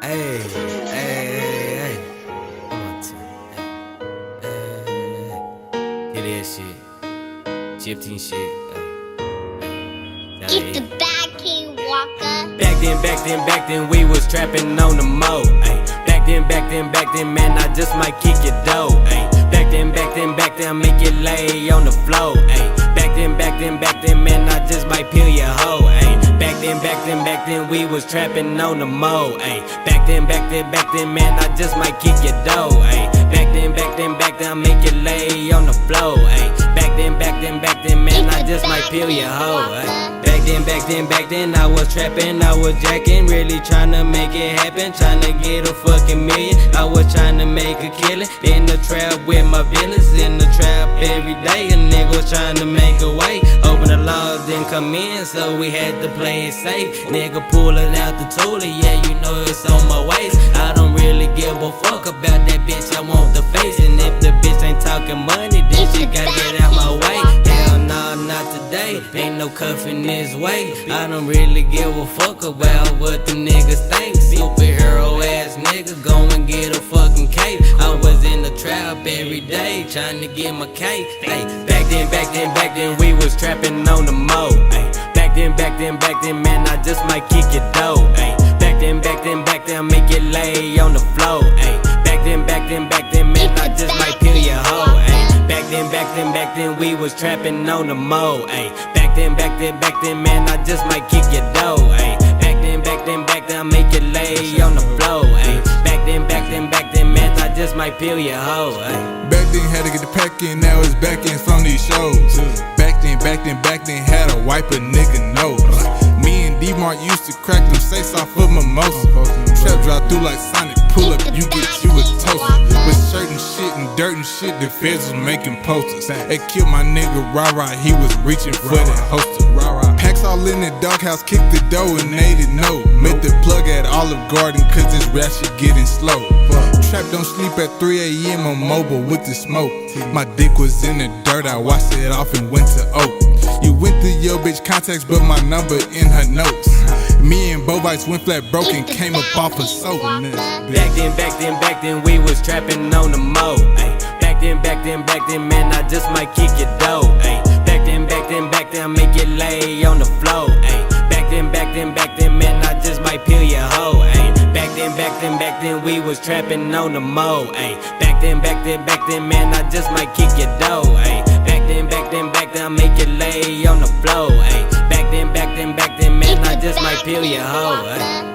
Hey, hey, hey, hey. One more time. Hey, hey. Hear that shit. Gypsy shit. Get the bag, King Walker. Back then, we was trapping on the mo. Back then, man, I just might kick your dough. Back then, make it lay on the floor. Back then, man, I just might peel your hoe. Back then, we was trapping on the mo. Back then, man, I just might kick your dough. Back then, make it lay on the floor. Back then, man, I just might peel your hoe. Back then, I was trapping, I was jacking, really tryna make it happen, tryna get a fucking million. I was tryna make a killing in the trap with my villains, in the trap every day. A nigga was tryna make a way, open the laws didn't come in, so we had to play it safe. Nigga pulling out the toolie, yeah, you know it's on my waist. I don't really give a fuck about that bitch, I want the face. And if the bitch ain't talking money, then she gotta get out my way. Hell nah, not today, ain't no cuffing this way. I don't really give a fuck about what the niggas think. Superhero ass nigga, go and get a fucking cape. I was in the trap every day, trying to get my cape. Back then, we was trapping on the mo. Back then, man, I just might kick your dough. Back then, make it lay on the floor. Back then, man, I just might peel your hoe. Back then, we was trapping on the mo. Back then, man, I just might kick your dough. Back then, make it lay on the floor. Back then, man, I just might peel your hoe. Back then, had to get the pack in, now it's back in from these shows. Back then, had to wipe a nigga nose. Me and D-Mark used to crack them safes off of mimosa. Trap drive through like Sonic, pull up, you get you a toaster. With certain shit and dirt and shit, the feds was making posters. They killed my nigga Rah-Rah, he was reaching for that holster. Packs all in the doghouse, kicked the door and they didn't know. Met the plug at Olive Garden, cause this rap shit getting slow. Trap don't sleep at 3 a.m. on mobile with the smoke. My dick was in the dirt, I washed it off and went to Oak. You went through your bitch contacts, but my number in her notes. Me and Bovites went flat broke and came up off of soap. Back then, we was trapping on the mo. Back then, man, I just might kick your dough. Back then, make it lay on the floor. Back then, man, I just might peel your hoe. Back then, we was trapping on the mo. Back then, man, I just might kick your dough. Back then, make it lay on the floor. Back then, man, I just might peel your hoe.